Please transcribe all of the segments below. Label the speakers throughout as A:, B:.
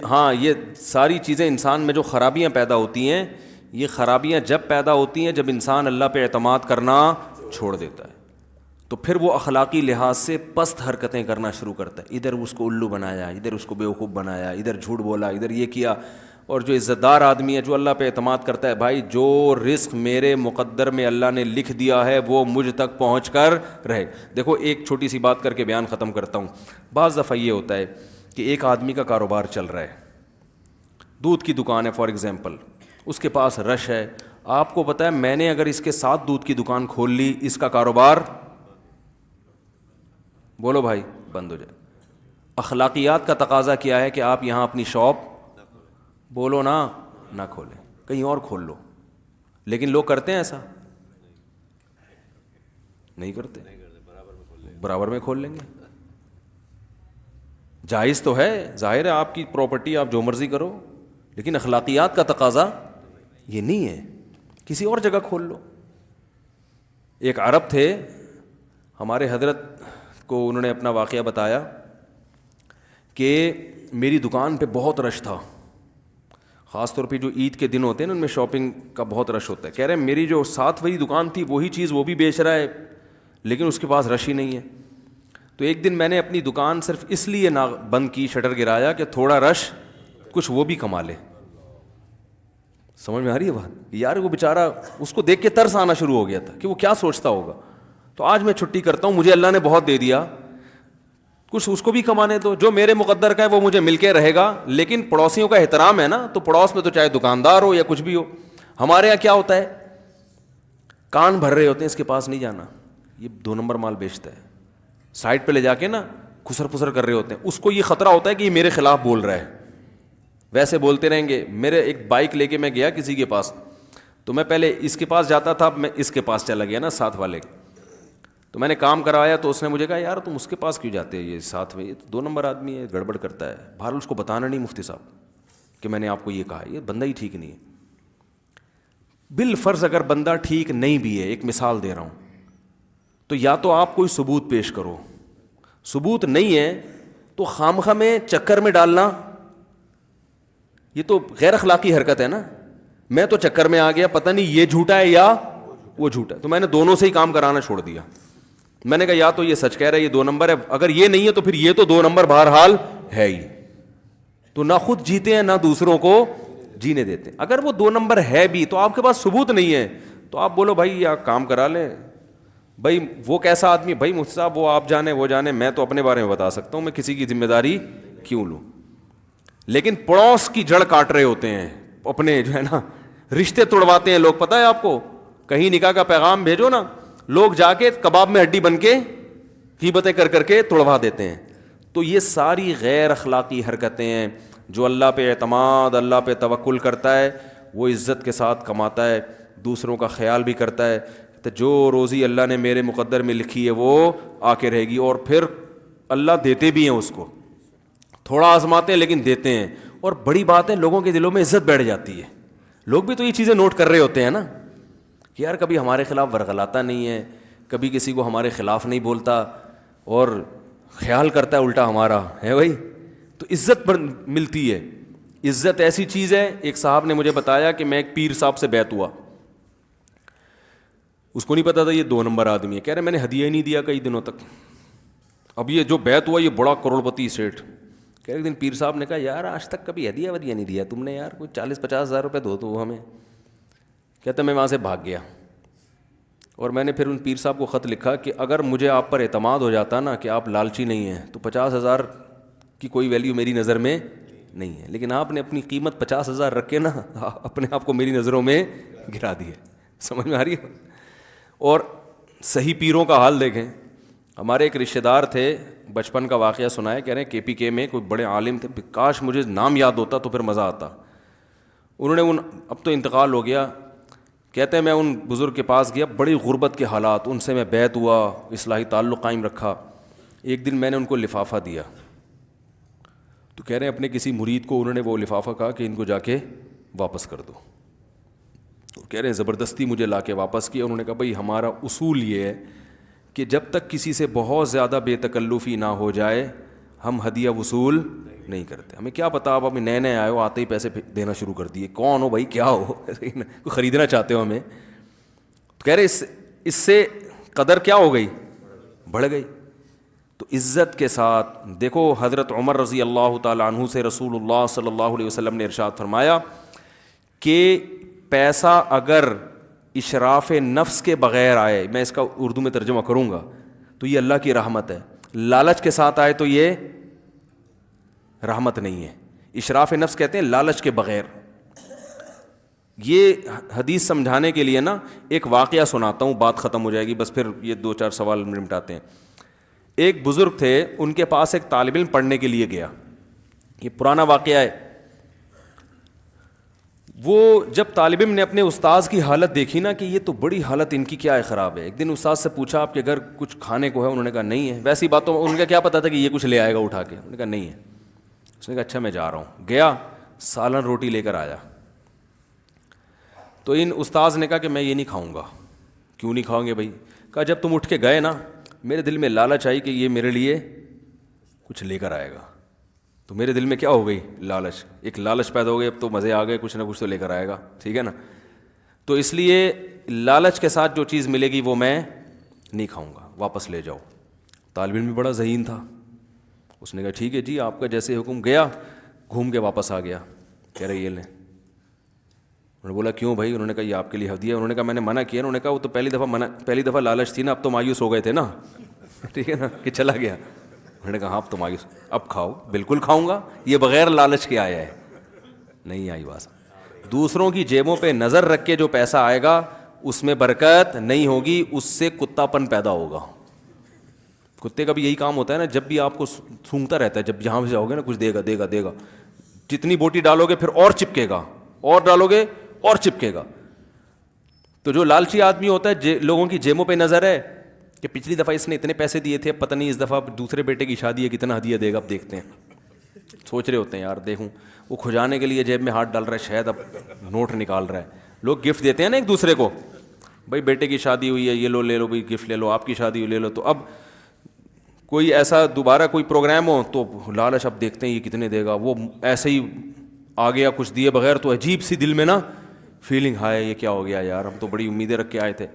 A: ہاں یہ ساری چیزیں انسان میں جو خرابیاں پیدا ہوتی ہیں، یہ خرابیاں جب پیدا ہوتی ہیں جب انسان اللہ پہ اعتماد کرنا چھوڑ دیتا ہے، تو پھر وہ اخلاقی لحاظ سے پست حرکتیں کرنا شروع کرتا ہے. ادھر اس کو الو بنایا، ادھر اس کو بیوقوف بنایا، ادھر جھوٹ بولا، ادھر یہ کیا. اور جو عزت دار آدمی ہے، جو اللہ پہ اعتماد کرتا ہے، بھائی جو رزق میرے مقدر میں اللہ نے لکھ دیا ہے وہ مجھ تک پہنچ کر رہے. دیکھو ایک چھوٹی سی بات کر کے بیان ختم کرتا ہوں. بعض دفعہ یہ ہوتا ہے کہ ایک آدمی کا کاروبار چل رہا ہے، دودھ کی دکان ہے فار ایگزامپل، اس کے پاس رش ہے. آپ کو پتہ ہے میں نے اگر اس کے ساتھ دودھ کی دکان کھول لی، اس کا کاروبار بولو بھائی بند ہو جائے. اخلاقیات کا تقاضا کیا ہے کہ آپ یہاں اپنی شاپ بولو نہ کھولیں، کہیں اور کھول لو. لیکن لوگ کرتے ہیں ایسا؟ نہیں کرتے، برابر میں کھول لیں گے. جائز تو ہے، ظاہر ہے آپ کی پراپرٹی، آپ جو مرضی کرو، لیکن اخلاقیات کا تقاضا یہ نہیں ہے. کسی اور جگہ کھول لو. ایک عرب تھے، ہمارے حضرت کو انہوں نے اپنا واقعہ بتایا کہ میری دکان پہ بہت رش تھا، خاص طور پہ جو عید کے دن ہوتے ہیں نا ان میں شاپنگ کا بہت رش ہوتا ہے. کہہ رہے ہیں میری جو ساتھ والی دکان تھی وہی چیز وہ بھی بیچ رہا ہے لیکن اس کے پاس رش ہی نہیں ہے. تو ایک دن میں نے اپنی دکان صرف اس لیے نہ بند کی، شٹر گرایا کہ تھوڑا رش کچھ وہ بھی کما لے. سمجھ میں آ رہی ہے بات؟ یار وہ بیچارہ، اس کو دیکھ کے ترس آنا شروع ہو گیا تھا کہ وہ کیا سوچتا ہوگا. تو آج میں چھٹی کرتا ہوں، مجھے اللہ نے بہت دے دیا، کچھ اس کو بھی کمانے دو، جو میرے مقدر کا ہے وہ مجھے مل کے رہے گا. لیکن پڑوسیوں کا احترام ہے نا، تو پڑوس میں تو چاہے دکاندار ہو یا کچھ بھی ہو. ہمارے یہاں کیا ہوتا ہے، کان بھر رہے ہوتے ہیں اس کے پاس نہیں جانا، یہ 2 نمبر مال بیچتا ہے. سائڈ پہ لے جا کے نا خسر پسر کر رہے ہوتے ہیں. اس کو یہ خطرہ ہوتا ہے کہ یہ میرے خلاف بول رہا ہے، ویسے بولتے رہیں گے. میرے ایک بائک لے کے میں گیا کسی کے پاس، تو میں پہلے اس کے پاس جاتا تھا، اب میں اس کے پاس چلا گیا نا ساتھ والے. تو میں نے کام کروایا تو اس نے مجھے کہا یار تم اس کے پاس کیوں جاتے ہیں، یہ ساتھ میں یہ 2 نمبر آدمی ہے، گڑبڑ کرتا ہے. بہرحال اس کو بتانا نہیں مفتی صاحب کہ میں نے آپ کو یہ کہا، یہ بندہ ہی ٹھیک نہیں ہے. بالفرض اگر بندہ ٹھیک نہیں بھی ہے، ایک مثال دے رہا ہوں، تو یا تو آپ کوئی ثبوت پیش کرو. ثبوت نہیں ہے تو خامخواہ میں چکر میں ڈالنا یہ تو غیر اخلاقی حرکت ہے نا. میں تو چکر میں آ گیا، پتہ نہیں یہ جھوٹا ہے یا وہ جھوٹا ہے، تو میں نے دونوں سے ہی کام کرانا چھوڑ دیا. میں نے کہا یا تو یہ سچ کہہ رہا ہے، یہ 2 نمبر ہے، اگر یہ نہیں ہے تو پھر یہ تو 2 نمبر بہرحال ہے ہی. تو نہ خود جیتے ہیں نہ دوسروں کو جینے دیتے ہیں. اگر وہ 2 نمبر ہے بھی تو آپ کے پاس ثبوت نہیں ہے تو آپ بولو بھائی یا کام کرا لیں. بھائی وہ کیسا آدمی، بھائی مفتی صاحب وہ آپ جانے وہ جانے، میں تو اپنے بارے میں بتا سکتا ہوں، میں کسی کی ذمہ داری کیوں لوں. لیکن پڑوس کی جڑ کاٹ رہے ہوتے ہیں، اپنے جو ہے نا رشتے توڑواتے ہیں لوگ. پتہ ہے آپ کو، کہیں نکاح کا پیغام بھیجو نا، لوگ جا کے کباب میں ہڈی بن کے غیبتیں کر کر کے توڑوا دیتے ہیں. تو یہ ساری غیر اخلاقی حرکتیں ہیں. جو اللہ پہ اعتماد، اللہ پہ توکل کرتا ہے وہ عزت کے ساتھ کماتا ہے، دوسروں کا خیال بھی کرتا ہے. تو جو روزی اللہ نے میرے مقدر میں لکھی ہے وہ آ کے رہے گی. اور پھر اللہ دیتے بھی ہیں اس کو، تھوڑا آزماتے ہیں لیکن دیتے ہیں. اور بڑی بات ہے لوگوں کے دلوں میں عزت بیٹھ جاتی ہے. لوگ بھی تو یہ چیزیں نوٹ کر رہے ہوتے ہیں نا کہ یار کبھی ہمارے خلاف ورغلاتا نہیں ہے، کبھی کسی کو ہمارے خلاف نہیں بولتا اور خیال کرتا ہے الٹا ہمارا ہے بھائی. تو عزت ملتی ہے. عزت ایسی چیز ہے. ایک صاحب نے مجھے بتایا کہ میں ایک پیر صاحب سے بیعت ہوا، اس کو نہیں پتا تھا یہ 2 نمبر آدمی ہے. کہہ رہے میں نے ہدیہ ہی نہیں دیا کئی دنوں تک. اب یہ جو بیعت ہوا یہ بڑا کروڑپتی سیٹھ. کہہ رہے ایک دن پیر صاحب نے کہا یار آج تک کبھی ہدیہ ودیہ نہیں دیا تم نے یار، کوئی 40-50 ہزار روپے دو تو ہمیں. کہتا میں وہاں سے بھاگ گیا اور میں نے پھر ان پیر صاحب کو خط لکھا کہ اگر مجھے آپ پر اعتماد ہو جاتا نا کہ آپ لالچی نہیں ہیں تو 50,000 کی کوئی ویلیو میری نظر میں نہیں ہے. لیکن آپ نے اپنی قیمت 50,000 رکھ کے نا اپنے آپ کو میری نظروں میں گرا دیا. سمجھ میں آ رہی ہے؟ اور صحیح پیروں کا حال دیکھیں. ہمارے ایک رشتہ دار تھے، بچپن کا واقعہ سنا ہے، کہہ رہے ہیں KPK میں کوئی بڑے عالم تھے، کاش مجھے نام یاد ہوتا تو پھر مزہ آتا. انہوں نے اب تو انتقال ہو گیا. کہتے ہیں میں ان بزرگ کے پاس گیا، بڑی غربت کے حالات، ان سے میں بیعت ہوا، اصلاحی تعلق قائم رکھا. ایک دن میں نے ان کو لفافہ دیا تو کہہ رہے ہیں اپنے کسی مرید کو انہوں نے وہ لفافہ کہا کہ ان کو جا کے واپس کر دو. کہہ رہے ہیں زبردستی مجھے لا کے واپس کیا. انہوں نے کہا بھائی ہمارا اصول یہ ہے کہ جب تک کسی سے بہت زیادہ بے تکلفی نہ ہو جائے ہم ہدیہ وصول نہیں کرتے. ہمیں کیا پتا آپ ابھی نئے نئے آئے ہو, آتے ہی پیسے دینا شروع کر دیے, کون ہو بھائی, کیا ہو, کوئی خریدنا چاہتے ہو ہمیں. تو کہہ رہے اس سے قدر کیا ہو گئی, بڑھ گئی. تو عزت کے ساتھ دیکھو, حضرت عمر رضی اللہ تعالیٰ عنہ سے رسول اللہ صلی اللہ علیہ وسلم نے ارشاد فرمایا کہ پیسہ اگر اشراف نفس کے بغیر آئے, میں اس کا اردو میں ترجمہ کروں گا, تو یہ اللہ کی رحمت ہے. لالچ کے ساتھ آئے تو یہ رحمت نہیں ہے. اشراف نفس کہتے ہیں لالچ کے بغیر. یہ حدیث سمجھانے کے لیے نا ایک واقعہ سناتا ہوں, بات ختم ہو جائے گی, بس پھر یہ 2-4 سوال نمٹاتے ہیں. ایک بزرگ تھے, ان کے پاس ایک طالب علم پڑھنے کے لیے گیا. یہ پرانا واقعہ ہے. وہ جب طالب علم نے اپنے استاذ کی حالت دیکھی نا کہ یہ تو بڑی حالت ان کی کیا ہے, خراب ہے, ایک دن استاذ سے پوچھا آپ کے گھر کچھ کھانے کو ہے؟ انہوں نے کہا نہیں ہے. ویسی باتوں ان کا کیا پتا تھا کہ یہ کچھ لے آئے گا اٹھا کے, انہوں نے کہا نہیں ہے. اس نے کہا اچھا میں جا رہا ہوں. گیا, سالن روٹی لے کر آیا. تو ان استاذ نے کہا کہ میں یہ نہیں کھاؤں گا. کیوں نہیں کھاؤں گے بھائی؟ کہا جب تم اٹھ کے گئے نا میرے دل میں لالچ آئی کہ یہ میرے لیے کچھ لے کر آئے گا. تو میرے دل میں کیا ہو گئی, لالچ, ایک لالچ پیدا ہو گئی, اب تو مزے آ گئے, کچھ نہ کچھ تو لے کر آئے گا, ٹھیک ہے نا. تو اس لیے لالچ کے ساتھ جو چیز ملے گی وہ میں نہیں کھاؤں گا, واپس لے جاؤ. طالب علم بھی بڑا ذہین تھا, اس نے کہا ٹھیک ہے جی آپ کا جیسے حکم. گیا, گھوم کے واپس آ گیا, کہہ رہے یہ لیں. انہوں نے بولا کیوں بھائی؟ انہوں نے کہا یہ آپ کے لیے ہدیہ. انہوں نے کہا میں نے منع کیا. انہوں نے کہا وہ تو پہلی دفعہ لالچ تھی نا, اب تو مایوس ہو گئے تھے نا, ٹھیک ہے نا, کہ چلا گیا. انہوں نے کہا ہاں اب تو مایوس, اب کھاؤ. بالکل کھاؤں گا, یہ بغیر لالچ کے آیا ہے. نہیں آئی بات. دوسروں کی جیبوں پہ نظر رکھ کے جو پیسہ آئے گا اس میں برکت نہیں ہوگی, اس سے کتا پن پیدا ہوگا. کتے کا بھی یہی کام ہوتا ہے نا, جب بھی آپ کو سونگتا رہتا ہے, جب جہاں بھی جاؤ گے نا کچھ دے گا دے گا دے گا, جتنی بوٹی ڈالو گے پھر اور چپکے گا, اور ڈالو گے اور چپکے گا. تو جو لالچی آدمی ہوتا ہے لوگوں کی جیبوں پہ نظر ہے کہ پچھلی دفعہ اس نے اتنے پیسے دیے تھے, پتہ نہیں اس دفعہ دوسرے بیٹے کی شادی ہے کتنا ہدیہ دے گا, اب دیکھتے ہیں. سوچ رہے ہوتے ہیں یار دیکھوں, وہ کھجانے کے لیے جیب میں ہاتھ ڈال رہا ہے, شاید اب نوٹ نکال رہا ہے. لوگ گفٹ دیتے ہیں نا ایک دوسرے کو, بھائی بیٹے کی شادی ہوئی ہے یہ لو لے لو بھائی گفٹ لے لو, آپ کی شادی ہوئی لے لو. تو اب کوئی ایسا دوبارہ کوئی پروگرام ہو تو لالچ, اب دیکھتے ہیں یہ کتنے دے گا. وہ ایسے ہی آ گیا کچھ دیے بغیر, تو عجیب سی دل میں نا فیلنگ, ہائے یہ کیا ہو گیا یار, ہم تو بڑی امیدیں رکھ کے آئے تھے.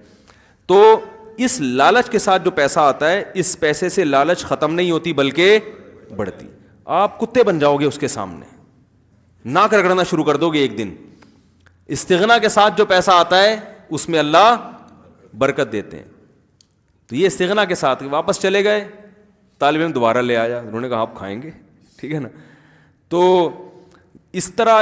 A: تو اس لالچ کے ساتھ جو پیسہ آتا ہے, اس پیسے سے لالچ ختم نہیں ہوتی بلکہ بڑھتی. آپ کتے بن جاؤ گے اس کے سامنے, ناک رگڑنا شروع کر دو گے ایک دن. استغنا کے ساتھ جو پیسہ آتا ہے اس میں اللہ برکت دیتے ہیں. تو یہ استغنا کے ساتھ واپس چلے گئے, طالب علم دوبارہ لے آیا, انہوں نے کہا آپ کھائیں گے, ٹھیک ہے نا. تو اس طرح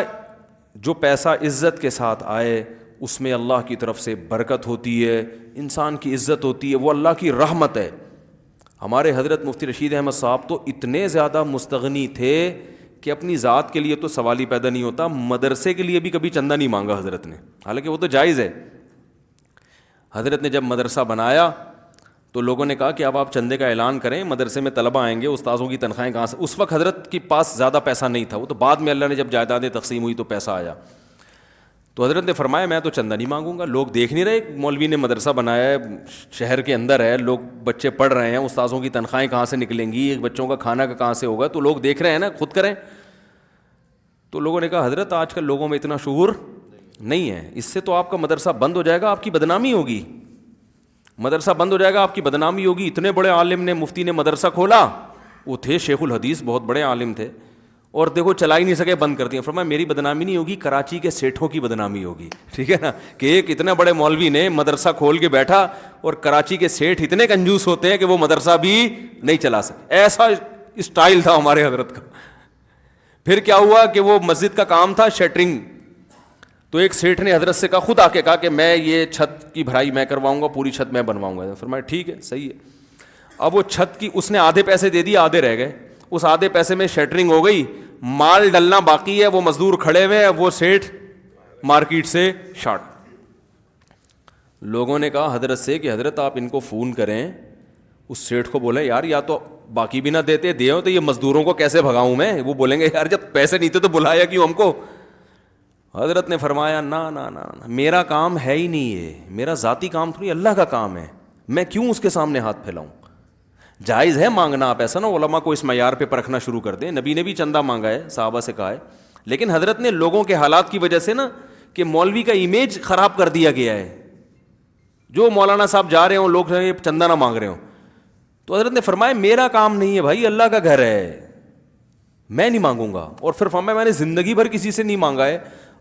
A: جو پیسہ عزت کے ساتھ آئے اس میں اللہ کی طرف سے برکت ہوتی ہے, انسان کی عزت ہوتی ہے, وہ اللہ کی رحمت ہے. ہمارے حضرت مفتی رشید احمد صاحب تو اتنے زیادہ مستغنی تھے کہ اپنی ذات کے لیے تو سوال ہی پیدا نہیں ہوتا, مدرسے کے لیے بھی کبھی چندہ نہیں مانگا حضرت نے, حالانکہ وہ تو جائز ہے. حضرت نے جب مدرسہ بنایا تو لوگوں نے کہا کہ اب آپ چندے کا اعلان کریں, مدرسے میں طلبہ آئیں گے, استاذوں کی تنخواہیں کہاں سے. اس وقت حضرت کے پاس زیادہ پیسہ نہیں تھا, وہ تو بعد میں اللہ نے جب جائیدادیں تقسیم ہوئی تو پیسہ آیا. تو حضرت نے فرمایا میں تو چندہ نہیں مانگوں گا, لوگ دیکھ نہیں رہے, مولوی نے مدرسہ بنایا ہے, شہر کے اندر ہے, لوگ بچے پڑھ رہے ہیں, استاذوں کی تنخواہیں کہاں سے نکلیں گی, بچوں کا کھانا کا کہاں سے ہوگا, تو لوگ دیکھ رہے ہیں نا, خود کریں. تو لوگوں نے کہا حضرت آج کل لوگوں میں اتنا شعور نہیں ہے, اس سے تو آپ کا مدرسہ بند ہو جائے گا, آپ کی بدنامی ہوگی, مدرسہ بند ہو جائے گا, آپ کی بدنامی ہوگی. اتنے بڑے عالم نے, مفتی نے مدرسہ کھولا, وہ تھے شیخ الحدیث, بہت بڑے عالم تھے, اور دیکھو چلا ہی نہیں سکے, بند کر دیا. فرمایا میری بدنامی نہیں ہوگی, کراچی کے سیٹھوں کی بدنامی ہوگی, ٹھیک ہے نا, کہ ایک اتنے بڑے مولوی نے مدرسہ کھول کے بیٹھا اور کراچی کے سیٹھ اتنے کنجوس ہوتے ہیں کہ وہ مدرسہ بھی نہیں چلا سکے. ایسا اسٹائل تھا ہمارے حضرت کا. پھر کیا ہوا کہ وہ مسجد کا کام تھا شٹرنگ, تو ایک سیٹھ نے حضرت سے کہا, خود آ کے کہا کہ میں یہ چھت کی بھرائی میں کرواؤں گا, پوری چھت میں بنواؤں گا. فرمایا ٹھیک ہے صحیح ہے. اب وہ چھت کی اس نے آدھے پیسے دے دیے, آدھے رہ گئے, اس آدھے پیسے میں شٹرنگ ہو گئی, مال ڈلنا باقی ہے, وہ مزدور کھڑے ہوئے ہیں, وہ سیٹھ مارکیٹ سے شارٹ. لوگوں نے کہا حضرت سے کہ حضرت آپ ان کو فون کریں, اس سیٹھ کو بولیں یار یا تو باقی بھی نہ دیتے, دے ہو تو یہ مزدوروں کو کیسے بھگاؤں میں. وہ بولیں گے یار جب پیسے نہیں تھے تو بلایا کیوں ہم کو. حضرت نے فرمایا نا نا نا, میرا کام ہے ہی نہیں, یہ میرا ذاتی کام تھوڑی, اللہ کا کام ہے, میں کیوں اس کے سامنے ہاتھ پھیلاؤں. جائز ہے مانگنا, آپ ایسا نا علماء کو اس معیار پہ پرکھنا شروع کر دیں. نبی نے بھی چندہ مانگا ہے, صحابہ سے کہا ہے, لیکن حضرت نے لوگوں کے حالات کی وجہ سے نا کہ مولوی کا امیج خراب کر دیا گیا ہے, جو مولانا صاحب جا رہے ہوں لوگ چندہ نہ مانگ رہے ہوں, تو حضرت نے فرمایا میرا کام نہیں ہے بھائی, اللہ کا گھر ہے, میں نہیں مانگوں گا. اور پھر فرمایا میں نے زندگی بھر کسی سے نہیں مانگا ہے,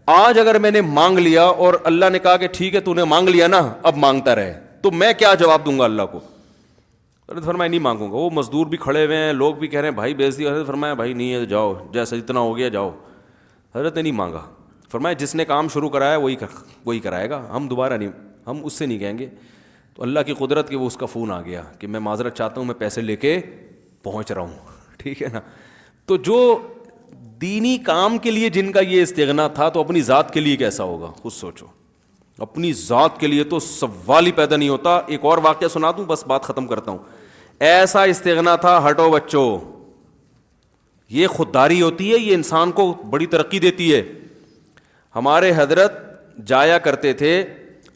A: آج اگر میں نے مانگ لیا اور اللہ نے کہا کہ ٹھیک ہے تو نے مانگ لیا نا, اب مانگتا رہے, تو میں کیا جواب دوں گا اللہ کو؟ حضرت فرمایا نہیں مانگوں گا. وہ مزدور بھی کھڑے ہوئے ہیں, لوگ بھی کہہ رہے ہیں بھائی بیعزتی. حضرت فرمایا بھائی نہیں ہے جاؤ, جیسا جتنا ہو گیا جاؤ. حضرت نے نہیں مانگا. فرمایا جس نے کام شروع کرایا وہی کرائے گا, ہم دوبارہ نہیں, ہم اس سے نہیں کہیں گے. تو اللہ کی قدرت کہ وہ اس کا فون آ گیا کہ میں معذرت چاہتا ہوں, میں پیسے لے کے پہنچ رہا ہوں. ٹھیک ہے نا. تو جو دینی کام کے لیے جن کا یہ استغنا تھا, تو اپنی ذات کے لیے کیسا ہوگا خود سوچو. اپنی ذات کے لیے تو سوال ہی پیدا نہیں ہوتا. ایک اور واقعہ سنا دوں, بس بات ختم کرتا ہوں. ایسا استغنا تھا, ہٹو بچوں, یہ خودداری ہوتی ہے, یہ انسان کو بڑی ترقی دیتی ہے. ہمارے حضرت جایا کرتے تھے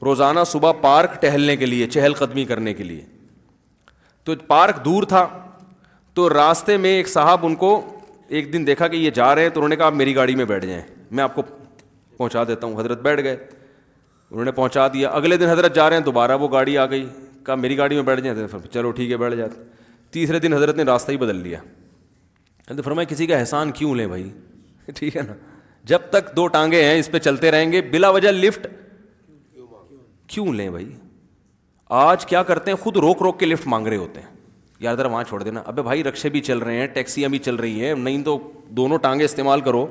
A: روزانہ صبح پارک ٹہلنے کے لیے, چہل قدمی کرنے کے لیے. تو پارک دور تھا, تو راستے میں ایک صاحب ان کو ایک دن دیکھا کہ یہ جا رہے ہیں, تو انہوں نے کہا آپ میری گاڑی میں بیٹھ جائیں, میں آپ کو پہنچا دیتا ہوں. حضرت بیٹھ گئے, انہوں نے پہنچا دیا. اگلے دن حضرت جا رہے ہیں, دوبارہ وہ گاڑی آ گئی, کہا میری گاڑی میں بیٹھ جائیں, چلو ٹھیک ہے بیٹھ جاتے. تیسرے دن حضرت نے راستہ ہی بدل لیا. حضرت فرمایا کسی کا احسان کیوں لیں بھائی, ٹھیک ہے نا, جب تک دو ٹانگیں ہیں اس پہ چلتے رہیں گے. بلا وجہ لفٹ کیوں لیں بھائی؟ آج کیا کرتے ہیں, خود روک روک کے لفٹ مانگ رہے ہوتے ہیں, یار ذرا وہاں چھوڑ دینا. ابے بھائی رکشے بھی چل رہے ہیں, ٹیکسیاں بھی چل رہی ہیں, نہیں تو دونوں ٹانگیں استعمال کرو.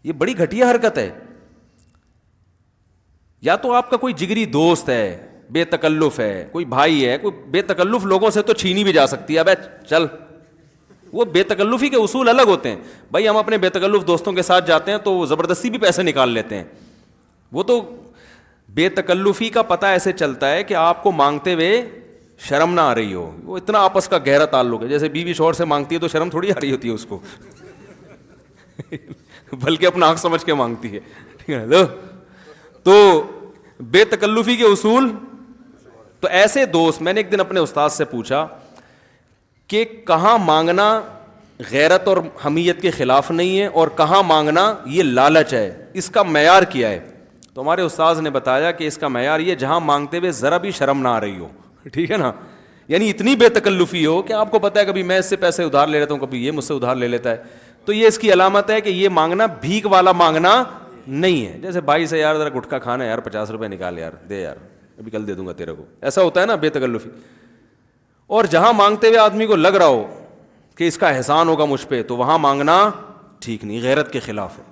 A: یہ بڑی گھٹیا حرکت ہے. یا تو آپ کا کوئی جگری دوست ہے, بے تکلف ہے, کوئی بھائی ہے, کوئی بے تکلف لوگوں سے تو چھینی بھی جا سکتی ہے. ابے چل, وہ بے تکلفی کے اصول الگ ہوتے ہیں بھائی. ہم اپنے بے تکلف دوستوں کے ساتھ جاتے ہیں تو وہ زبردستی بھی پیسے نکال لیتے ہیں. وہ تو بے تکلفی کا پتہ ایسے چلتا ہے کہ آپ کو مانگتے ہوئے شرم نہ آ رہی ہو. وہ اتنا آپس کا گہرا تعلق ہے, جیسے بیوی شوہر سے مانگتی ہے تو شرم تھوڑی آ رہی ہوتی ہے اس کو, بلکہ اپنا حق سمجھ کے مانگتی ہے. ٹھیک ہے, تو بے تکلفی کے اصول. تو ایسے دوست, میں نے ایک دن اپنے استاد سے پوچھا کہ کہاں مانگنا غیرت اور حمیت کے خلاف نہیں ہے, اور کہاں مانگنا یہ لالچ ہے, اس کا معیار کیا ہے؟ تو ہمارے استاذ نے بتایا کہ اس کا معیار یہ جہاں مانگتے ہوئے ذرا بھی شرم نہ آ رہی ہو. ٹھیک ہے نا, یعنی اتنی بے تکلفی ہو کہ آپ کو پتہ ہے کبھی میں اس سے پیسے ادھار لے لیتا ہوں, کبھی یہ مجھ سے ادھار لے لیتا ہے. تو یہ اس کی علامت ہے کہ یہ مانگنا بھیک والا مانگنا نہیں ہے. جیسے بھائی سے یار ذرا گٹکا کھانا ہے یار, 50 روپے نکال یار, دے یار, ابھی کل دے دوں گا تیرے کو, ایسا ہوتا ہے نا بے تکلفی. اور جہاں مانگتے ہوئے آدمی کو لگ رہا ہو کہ اس کا احسان ہوگا مجھ پہ, تو وہاں مانگنا ٹھیک نہیں, غیرت کے خلاف ہے.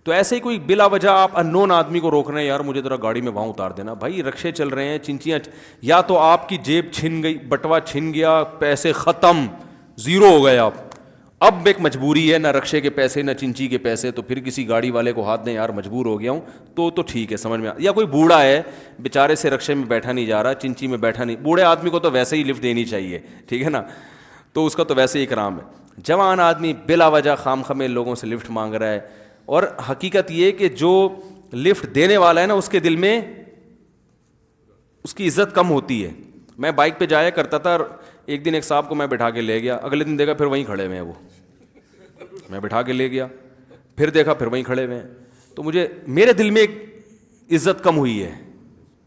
A: تو ایسے ہی کوئی بلا وجہ آپ اننون آدمی کو روک رہے ہیں, یار مجھے ذرا گاڑی میں وہاں اتار دینا. بھائی رکشے چل رہے ہیں, چنچیاں, یا تو آپ کی جیب چھن گئی, بٹوا چھن گیا, پیسے ختم, زیرو ہو گئے آپ. اب ایک مجبوری ہے, نہ رکشے کے پیسے نہ چنچی کے پیسے, تو پھر کسی گاڑی والے کو ہاتھ دیں, یار مجبور ہو گیا ہوں, تو ٹھیک ہے, سمجھ میں. یا کوئی بوڑھا ہے بیچارے سے رکشے میں بیٹھا نہیں جا رہا, چنچی میں بیٹھا نہیں, بوڑھے آدمی کو تو ویسے ہی لفٹ دینی چاہیے, ٹھیک ہے نا, تو اس کا تو ویسے ہی اکرام ہے. جوان آدمی بلا وجہ خام خمے لوگوں سے لفٹ مانگ رہا ہے. اور حقیقت یہ کہ جو لفٹ دینے والا ہے نا, اس کے دل میں اس کی عزت کم ہوتی ہے. میں بائک پہ جایا کرتا تھا, ایک دن ایک صاحب کو میں بٹھا کے لے گیا, اگلے دن دیکھا پھر وہیں کھڑے ہوئے ہیں وہ, میں بٹھا کے لے گیا, پھر دیکھا پھر وہیں کھڑے ہوئے ہیں. تو میرے دل میں ایک عزت کم ہوئی ہے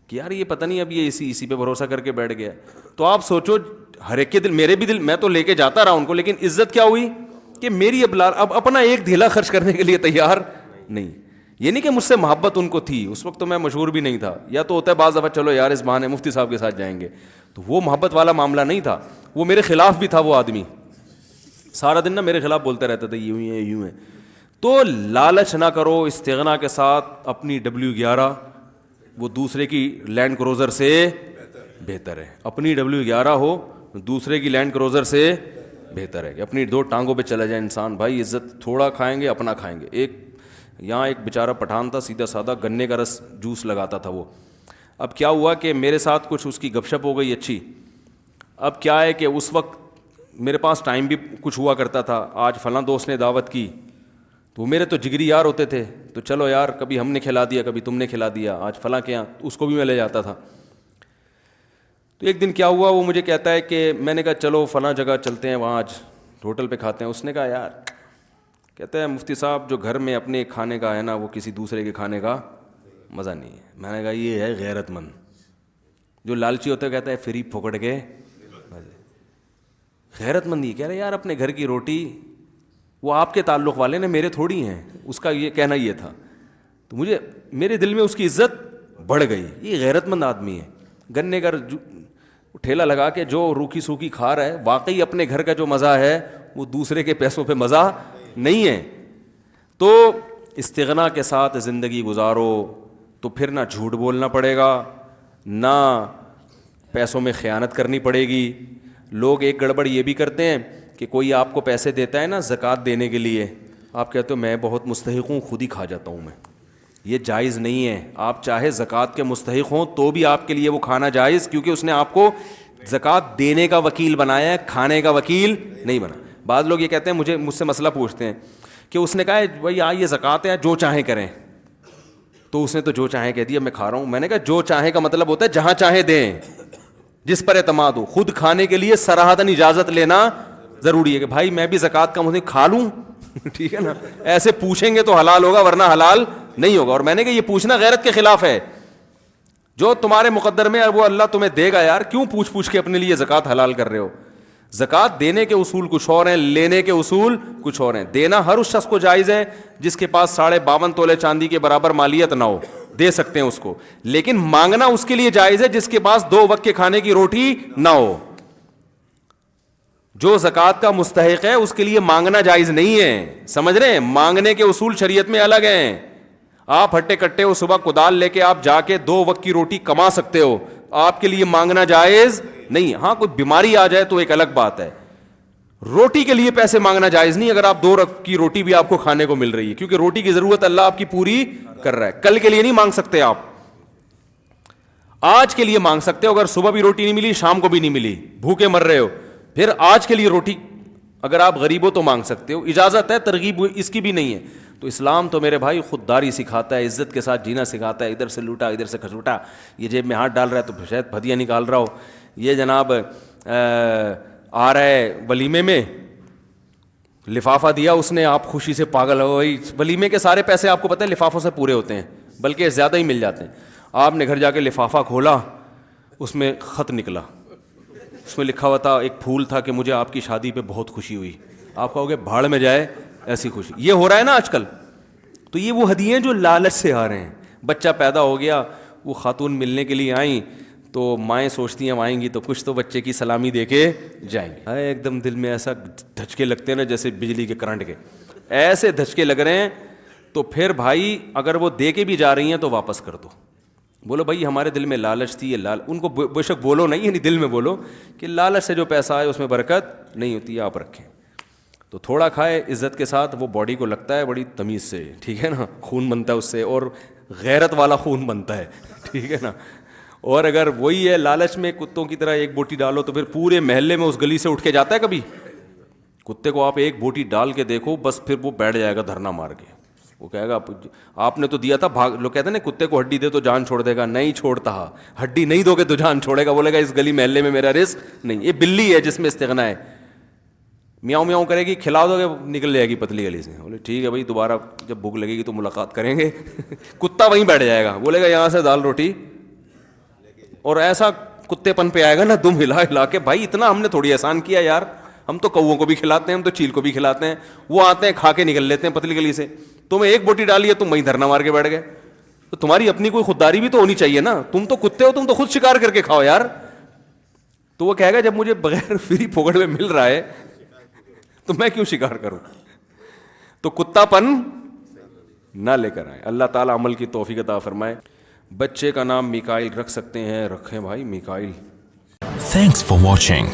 A: کہ یار یہ پتہ نہیں اب یہ اسی پہ بھروسہ کر کے بیٹھ گیا. تو آپ سوچو, ہر ایک کے دل, میرے بھی دل, میں تو لے کے جاتا رہا ان کو, لیکن عزت کیا ہوئی کہ میری اب اپنا ایک دھیلا خرچ کرنے کے لیے تیار نہیں. یہ نہیں کہ مجھ سے محبت ان کو تھی, اس وقت تو میں مشہور بھی نہیں تھا, یا تو ہوتا ہے بعض دفعہ چلو یار اس بہانے مفتی صاحب کے ساتھ جائیں گے, تو وہ محبت والا معاملہ نہیں تھا. وہ میرے خلاف بھی تھا, وہ آدمی سارا دن نا میرے خلاف بولتا رہتا تھا, یوں ہی ہے یوں ہے. تو لالچ نہ کرو, استغنا کے ساتھ اپنی W11 وہ دوسرے کی لینڈ کروزر سے بہتر ہے. اپنی W11 ہو دوسرے کی لینڈ کروزر سے بہتر ہے کہ اپنی دو ٹانگوں پہ چلا جائے انسان. بھائی عزت تھوڑا کھائیں گے, اپنا کھائیں گے. یہاں ایک بیچارہ پٹھان تھا, سیدھا سادہ, گنے کا رس جوس لگاتا تھا وہ. اب کیا ہوا کہ میرے ساتھ کچھ اس کی گپ شپ ہو گئی اچھی. اب کیا ہے کہ اس وقت میرے پاس ٹائم بھی کچھ ہوا کرتا تھا, آج فلاں دوست نے دعوت کی, تو وہ میرے تو جگری یار ہوتے تھے, تو چلو یار کبھی ہم نے کھلا دیا, کبھی تم نے کھلا دیا, آج فلاں کے یہاں, اس کو بھی میں لے جاتا تھا. تو تو ایک دن کیا ہوا, وہ مجھے کہتا ہے کہ میں نے کہا چلو فلاں جگہ چلتے ہیں, وہاں آج ہوٹل پہ کھاتے ہیں. اس نے کہا یار, کہتا ہے مفتی صاحب جو گھر میں اپنے کھانے کا ہے نا وہ کسی دوسرے کے کھانے کا مزہ نہیں ہے. میں نے کہا یہ ہے غیرت مند. جو لالچی ہوتا ہے کہتا ہے فری پھوکڑ کے مزے. غیرت مند یہ کہہ رہے یار اپنے گھر کی روٹی, وہ آپ کے تعلق والے نے, میرے تھوڑی ہیں. اس کا یہ کہنا یہ تھا. تو مجھے میرے دل میں اس کی عزت بڑھ گئی. یہ غیرت مند آدمی ہے. گنے کا ٹھیلا لگا کے جو روکھی سوکھی کھا رہا ہے, واقعی اپنے گھر کا جو مزہ ہے وہ دوسرے کے پیسوں پہ مزہ نہیں ہے. تو استغنا کے ساتھ زندگی گزارو تو پھر نہ جھوٹ بولنا پڑے گا, نہ پیسوں میں خیانت کرنی پڑے گی. لوگ ایک گڑبڑ یہ بھی کرتے ہیں کہ کوئی آپ کو پیسے دیتا ہے نا زکوٰۃ دینے کے لیے, آپ کہتے ہو میں بہت مستحق ہوں, خود ہی کھا جاتا ہوں میں. یہ جائز نہیں ہے. آپ چاہے زکوٰۃ کے مستحق ہوں تو بھی آپ کے لیے وہ کھانا جائز, کیونکہ اس نے آپ کو زکوٰۃ دینے کا وکیل بنایا ہے, کھانے کا وکیل نہیں بنا. بعض لوگ یہ کہتے ہیں, مجھ سے مسئلہ پوچھتے ہیں کہ اس نے کہا بھائی یہ زکوٰۃ ہے جو چاہیں کریں, تو اس نے تو جو چاہیں کہہ دیا میں کھا رہا ہوں. میں نے کہا جو چاہیں کا مطلب ہوتا ہے جہاں چاہیں دیں, جس پر اعتماد ہو. خود کھانے کے لیے صراحتاً اجازت لینا ضروری ہے کہ بھائی میں بھی زکوٰۃ کا مطلب کھا لوں, ٹھیک ہے نا. ایسے پوچھیں گے تو حلال ہوگا, ورنہ حلال نہیں ہوگا. اور میں نے کہا یہ پوچھنا غیرت کے خلاف ہے. جو تمہارے مقدر میں وہ اللہ تمہیں دے گا یار, کیوں پوچھ کے اپنے لیے زکوٰۃ حلال کر رہے ہو. زکوٰۃ دینے کے اصول کچھ اور ہیں, لینے کے اصول کچھ اور ہیں. دینا ہر اس شخص کو جائز ہے جس کے پاس 52.5 تولے چاندی کے برابر مالیت نہ ہو, دے سکتے ہیں اس کو. لیکن مانگنا اس کے لیے جائز ہے جس کے پاس 2 وقت کے کھانے کی روٹی نہ ہو. جو زکوٰۃ کا مستحق ہے اس کے لیے مانگنا جائز نہیں ہے. سمجھ رہے ہیں, مانگنے کے اصول شریعت میں الگ ہیں. آپ ہٹے کٹے ہو, صبح کدال لے کے آپ جا کے 2 وقت کی روٹی کما سکتے ہو, آپ کے لیے مانگنا جائز نہیں. ہاں کوئی بیماری آ جائے تو ایک الگ بات ہے. روٹی کے لیے پیسے مانگنا جائز نہیں اگر آپ 2 وقت کی روٹی بھی آپ کو کھانے کو مل رہی ہے, کیونکہ روٹی کی ضرورت اللہ آپ کی پوری کر رہا ہے. کل کے لیے نہیں مانگ سکتے آپ, آج کے لیے مانگ سکتے ہو. اگر صبح بھی روٹی نہیں ملی, شام کو بھی نہیں ملی, بھوکے مر رہے ہو, پھر آج کے لیے روٹی اگر آپ غریب ہو تو مانگ سکتے ہو. اجازت ہے, ترغیب اس کی بھی نہیں ہے. تو اسلام تو میرے بھائی خودداری سکھاتا ہے, عزت کے ساتھ جینا سکھاتا ہے. ادھر سے لوٹا ادھر سے کھسوٹا, یہ جیب میں ہاتھ ڈال رہا ہے تو شاید پھدیا نکال رہا ہو, یہ جناب آ رہا ہے ولیمے میں, لفافہ دیا اس نے, آپ خوشی سے پاگل ہو. ولیمے کے سارے پیسے آپ کو پتہ ہے لفافوں سے پورے ہوتے ہیں, بلکہ زیادہ ہی مل جاتے ہیں. آپ نے گھر جا کے لفافہ کھولا, اس میں خط نکلا, اس میں لکھا ہوا تھا, ایک پھول تھا کہ مجھے آپ کی شادی پہ بہت خوشی ہوئی. آپ کہو گے بھاڑ میں جائے ایسی خوشی. یہ ہو رہا ہے نا آج کل. تو یہ وہ ہدیے جو لالچ سے آ رہے ہیں. بچہ پیدا ہو گیا, وہ خاتون ملنے کے لیے آئیں تو مائیں سوچتی ہیں آئیں گی تو کچھ تو بچے کی سلامی دے کے جائیں گے. ایک دم دل میں ایسا دھچکے لگتے ہیں نا جیسے بجلی کے کرنٹ کے, ایسے دھچکے لگ رہے ہیں. تو پھر بھائی اگر وہ دے کے بھی جا رہی ہیں تو واپس کر دو. بولو بھائی ہمارے دل میں لالچ تھی, یہ ان کو بے شک بولو نہیں, یعنی دل میں بولو کہ لالچ سے جو پیسہ آئے اس میں برکت نہیں ہوتی, آپ رکھیں. تو تھوڑا کھائے عزت کے ساتھ, وہ باڈی کو لگتا ہے بڑی تمیز سے, ٹھیک ہے نا, خون بنتا ہے اس سے, اور غیرت والا خون بنتا ہے, ٹھیک ہے نا. اور اگر وہی ہے لالچ میں کتوں کی طرح ایک بوٹی ڈالو تو پھر پورے محلے میں اس گلی سے اٹھ کے جاتا ہے. کبھی کتے کو آپ ایک بوٹی ڈال کے دیکھو, بس پھر وہ بیٹھ جائے گا دھرنا مار کے. وہ کہے گا آپ نے تو دیا تھا, بھاگ. لوگ کہتے ہیں نا کتے کو ہڈی دے تو جان چھوڑ دے گا, نہیں چھوڑتا. ہڈی نہیں دو گے تو جان چھوڑے گا, بولے گا اس گلی محلے میں میرا رزق نہیں. یہ بلی ہے جس میں استغنا ہے, میاؤں میاؤں کرے گی, کھلا دو گے نکل جائے گی پتلی گلی سے. بولے ٹھیک ہے بھائی, دوبارہ جب بھوک لگے گی تو ملاقات کریں گے. کتا وہیں بیٹھ جائے گا, بولے گا یہاں سے دال روٹی, اور ایسا کتے پن پہ آئے گا نا دم ہلا ہلا کے. بھائی اتنا ہم نے تھوڑی احسان کیا یار, ہم تو کووں کو بھی کھلاتے ہیں, ہم تو چیل کو بھی کھلاتے ہیں. وہ آتے ہیں کھا کے نکل لیتے ہیں پتلی گلی سے. تمہیں ایک بوٹی ڈالی ہے, تم وہیں دھرنا مار کے بیٹھ گئے. تو تمہاری اپنی کوئی خودداری بھی تو ہونی چاہیے نا. تم تو کتے ہو, تم تو خود شکار کر کے کھاؤ یار. تو وہ کہے گا جب مجھے بغیر فری پھوکڑ میں مل رہا ہے تو میں کیوں شکار کروں. تو کتا پن نہ لے کر آئے. اللہ تعالیٰ عمل کی توفیق عطا فرمائے. بچے کا نام میکائل رکھ سکتے ہیں, رکھیں بھائی میکائل.
B: Thanks for watching.